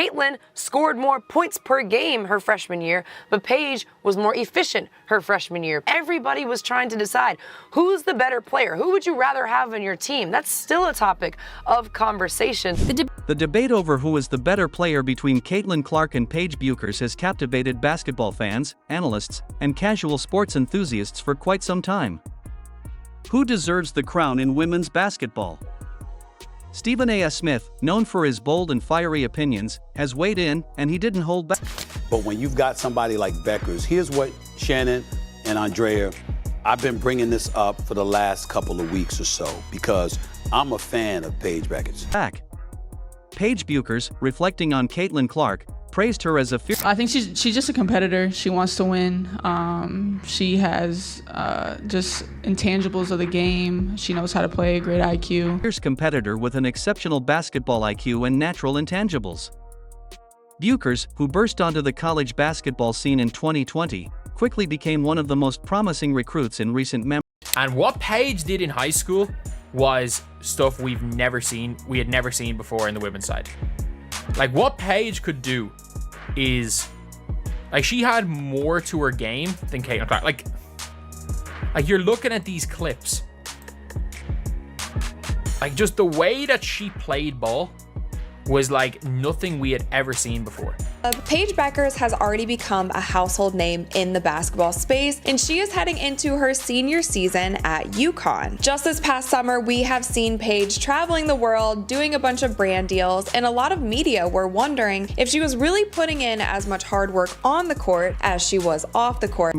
Caitlyn scored more points per game her freshman year, but Paige was more efficient her freshman year. Everybody was trying to decide who's the better player. Who would you rather have on your team? That's still a topic of conversation. The debate over who is the better player between Caitlyn Clark and Paige Bueckers has captivated basketball fans, analysts, and casual sports enthusiasts for quite some time. Who deserves the crown in women's basketball? Stephen A. Smith, known for his bold and fiery opinions, has weighed in, and he didn't hold back. But when you've got somebody like Bueckers, here's what Shannon and Andrea, I've been bringing this up for the last couple of weeks or so because I'm a fan of Paige Bueckers. Paige Bueckers, reflecting on Caitlyn Clark, praised her as a fierce. I think she's just a competitor. She wants to win. She has just intangibles of the game. She knows how to play, great IQ. Fierce competitor with an exceptional basketball IQ and natural intangibles. Bueckers, who burst onto the college basketball scene in 2020, quickly became one of the most promising recruits in recent memory. And what Paige did in high school was stuff we had never seen before in the women's side. Like, what Paige could do is, like, she had more to her game than Caitlyn Clark. Like you're looking at these clips, like, just the way that she played ball was like nothing we had ever seen before. Paige Bueckers has already become a household name in the basketball space, and she is heading into her senior season at UConn. Just this past summer, we have seen Paige traveling the world, doing a bunch of brand deals, and a lot of media were wondering if she was really putting in as much hard work on the court as she was off the court.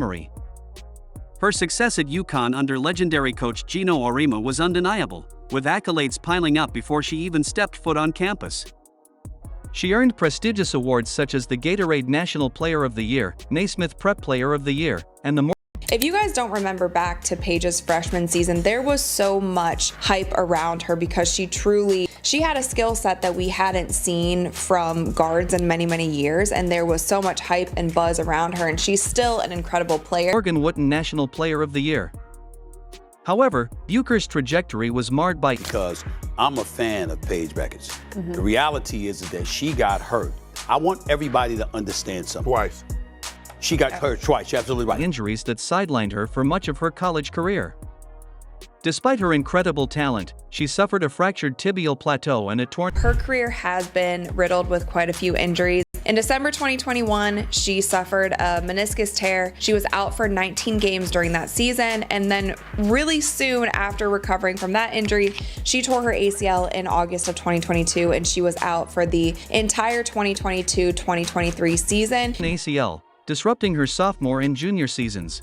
Her success at UConn under legendary coach Gino Auriemma was undeniable, with accolades piling up before she even stepped foot on campus. She earned prestigious awards such as the Gatorade National Player of the Year, Naismith Prep Player of the Year, and the If you guys don't remember back to Paige's freshman season, there was so much hype around her because she had a skill set that we hadn't seen from guards in many, many years, and there was so much hype and buzz around her, and she's still an incredible player. Morgan Wooten National Player of the Year. However, Bueckers' trajectory was marred by because I'm a fan of Paige Bueckers. The reality is that she got hurt. I want everybody to understand something. Twice. She got hurt twice, you're absolutely right. Injuries that sidelined her for much of her college career. Despite her incredible talent, she suffered a fractured tibial plateau and a torn. Her career has been riddled with quite a few injuries. In December 2021, she suffered a meniscus tear. She was out for 19 games during that season, and then really soon after recovering from that injury, she tore her ACL in August of 2022, and she was out for the entire 2022-2023 season. ACL, disrupting her sophomore and junior seasons.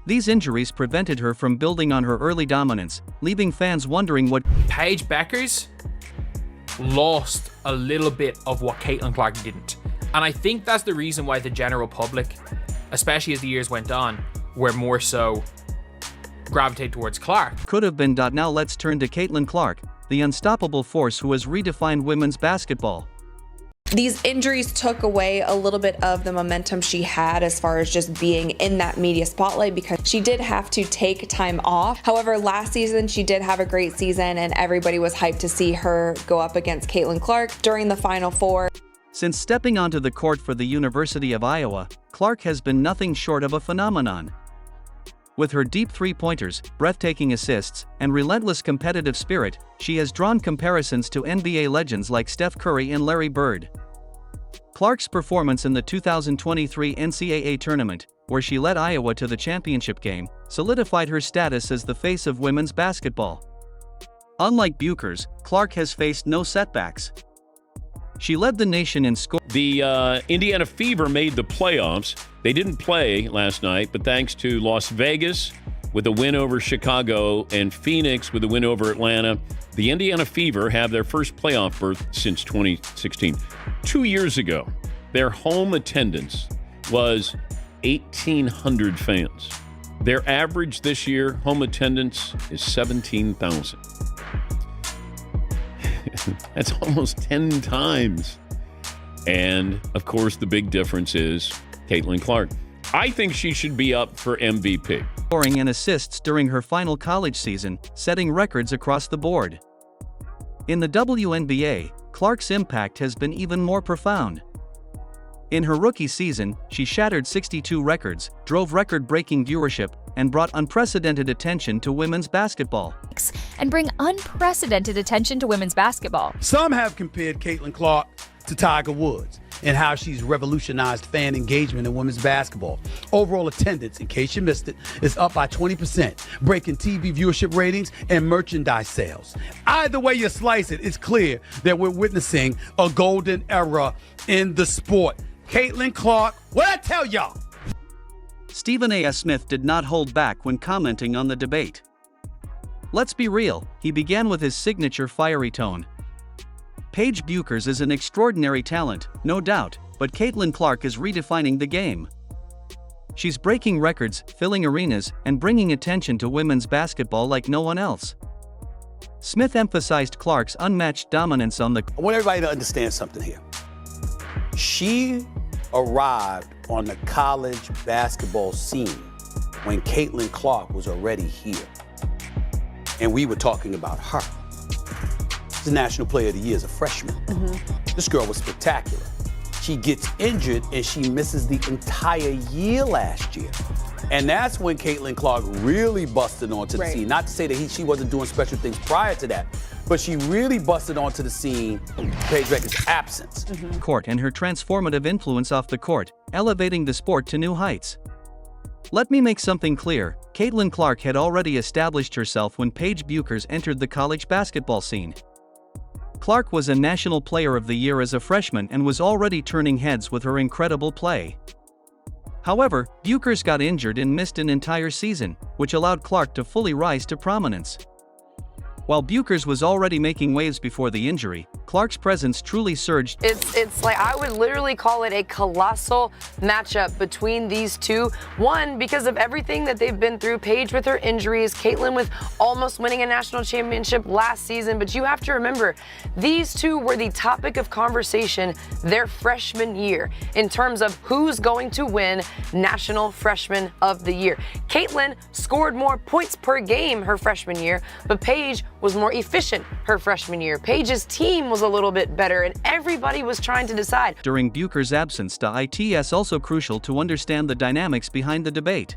These injuries prevented her from building on her early dominance, leaving fans wondering what. Paige Bueckers lost a little bit of what Caitlyn Clark didn't. And I think that's the reason why the general public, especially as the years went on, were more so gravitate towards Clark. Could have been. Now let's turn to Caitlyn Clark, the unstoppable force who has redefined women's basketball. These injuries took away a little bit of the momentum she had as far as just being in that media spotlight because she did have to take time off. However, last season she did have a great season and everybody was hyped to see her go up against Caitlyn Clark during the Final Four. Since stepping onto the court for the University of Iowa, Clark has been nothing short of a phenomenon. With her deep three-pointers, breathtaking assists, and relentless competitive spirit, she has drawn comparisons to NBA legends like Steph Curry and Larry Bird. Clark's performance in the 2023 NCAA tournament, where she led Iowa to the championship game, solidified her status as the face of women's basketball. Unlike Bueckers, Clark has faced no setbacks. She led the nation in score. The Indiana Fever made the playoffs. They didn't play last night, but thanks to Las Vegas with a win over Chicago and Phoenix with a win over Atlanta, the Indiana Fever have their first playoff berth since 2016. 2 years ago, their home attendance was 1,800 fans. Their average this year, home attendance, is 17,000. That's almost 10 times. And, of course, the big difference is Caitlyn Clark. I think she should be up for MVP. Scoring and assists during her final college season, setting records across the board. In the WNBA, Clark's impact has been even more profound. In her rookie season, she shattered 62 records, drove record-breaking viewership, and brought unprecedented attention to women's basketball. And bring unprecedented attention to women's basketball. Some have compared Caitlyn Clark to Tiger Woods and how she's revolutionized fan engagement in women's basketball. Overall attendance, in case you missed it, is up by 20%, breaking TV viewership ratings and merchandise sales. Either way you slice it, it's clear that we're witnessing a golden era in the sport. Caitlyn Clark, what'd I tell y'all? Stephen A. Smith did not hold back when commenting on the debate. Let's be real, he began with his signature fiery tone. Paige Bueckers is an extraordinary talent, no doubt, but Caitlyn Clark is redefining the game. She's breaking records, filling arenas, and bringing attention to women's basketball like no one else. Smith emphasized Clark's unmatched dominance on the I want everybody to understand something here. She arrived on the college basketball scene when Caitlyn Clark was already here. And we were talking about her. She's the National Player of the Year as a freshman. This girl was spectacular. She gets injured and she misses the entire year last year. And that's when Caitlyn Clark really busted onto the scene. Not to say that she wasn't doing special things prior to that, but she really busted onto the scene in Paige Bueckers' absence. court and her transformative influence off the court, elevating the sport to new heights. Let me make something clear, Caitlyn Clark had already established herself when Paige Bueckers entered the college basketball scene. Clark was a National Player of the Year as a freshman and was already turning heads with her incredible play. However, Bueckers got injured and missed an entire season, which allowed Clark to fully rise to prominence. While Bueckers was already making waves before the injury, Clark's presence truly surged. It's like, I would literally call it a colossal matchup between these two. One, because of everything that they've been through, Paige with her injuries, Caitlyn with almost winning a national championship last season. But you have to remember, these two were the topic of conversation their freshman year in terms of who's going to win National Freshman of the Year. Caitlyn scored more points per game her freshman year, but Paige was more efficient her freshman year. Paige's team was a little bit better, and everybody was trying to decide. During Bueckers' absence, it's also crucial to understand the dynamics behind the debate.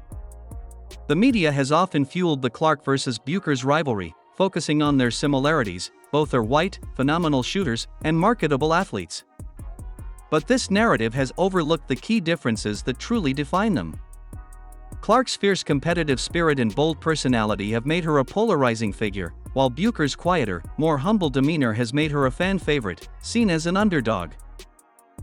The media has often fueled the Clark versus Bueckers rivalry, focusing on their similarities. Both are white, phenomenal shooters, and marketable athletes. But this narrative has overlooked the key differences that truly define them. Clark's fierce competitive spirit and bold personality have made her a polarizing figure, while Bueckers' quieter, more humble demeanor has made her a fan favorite, seen as an underdog.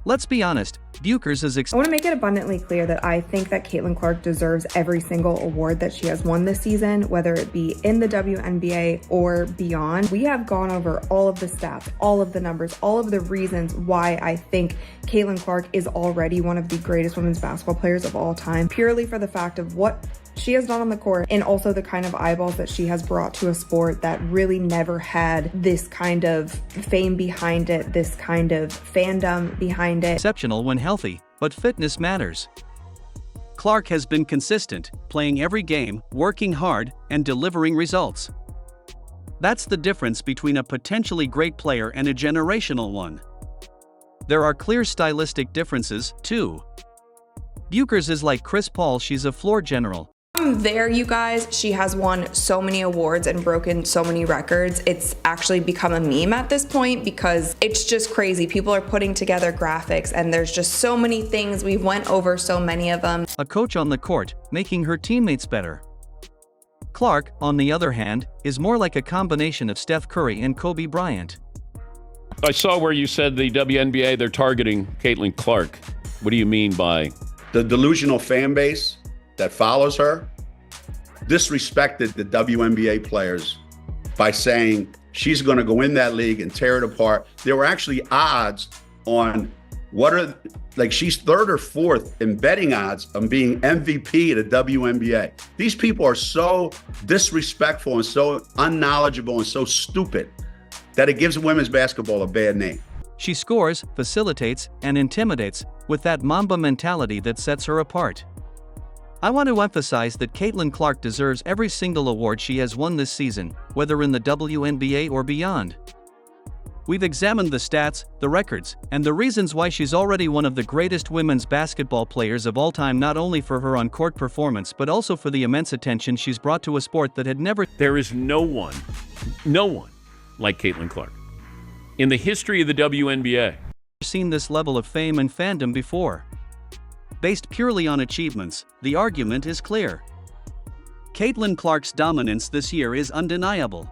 Let's be honest, Bueckers is I want to make it abundantly clear that I think that Caitlyn Clark deserves every single award that she has won this season, whether it be in the WNBA or beyond. We have gone over all of the stats, all of the numbers, all of the reasons why I think Caitlyn Clark is already one of the greatest women's basketball players of all time, purely for the fact of what she has done on the court and also the kind of eyeballs that she has brought to a sport that really never had this kind of fame behind it, this kind of fandom behind it. Exceptional when healthy, but fitness matters. Clark has been consistent, playing every game, working hard, and delivering results. That's the difference between a potentially great player and a generational one. There are clear stylistic differences, too. Bueckers is like Chris Paul, she's a floor general. There, you guys, she has won so many awards and broken so many records. It's actually become a meme at this point because it's just crazy. People are putting together graphics and there's just so many things. We've went over so many of them. A coach on the court, making her teammates better. Clark, on the other hand, is more like a combination of Steph Curry and Kobe Bryant. I saw where you said the WNBA, they're targeting Caitlyn Clark. What do you mean by? The delusional fan base that follows her disrespected the WNBA players by saying she's going to go in that league and tear it apart. There were actually odds on she's third or fourth in betting odds on being MVP of the WNBA. These people are so disrespectful and so unknowledgeable and so stupid that it gives women's basketball a bad name. She scores, facilitates, and intimidates, with that Mamba mentality that sets her apart. I want to emphasize that Caitlyn Clark deserves every single award she has won this season, whether in the WNBA or beyond. We've examined the stats, the records, and the reasons why she's already one of the greatest women's basketball players of all time, not only for her on-court performance but also for the immense attention she's brought to a sport that had never... There is no one like Caitlyn Clark in the history of the WNBA. ...seen this level of fame and fandom before. Based purely on achievements, the argument is clear. Caitlyn Clark's dominance this year is undeniable.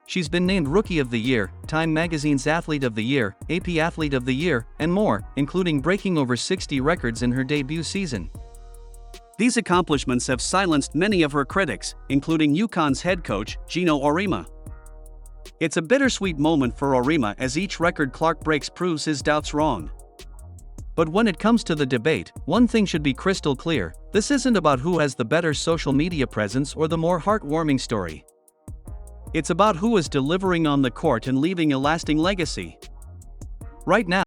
She's been named Rookie of the Year, Time Magazine's Athlete of the Year, AP Athlete of the Year, and more, including breaking over 60 records in her debut season. These accomplishments have silenced many of her critics, including UConn's head coach, Gino Auriemma. It's a bittersweet moment for Auriemma as each record Clark breaks proves his doubts wrong. But when it comes to the debate, one thing should be crystal clear: this isn't about who has the better social media presence or the more heartwarming story. It's about who is delivering on the court and leaving a lasting legacy. Right now,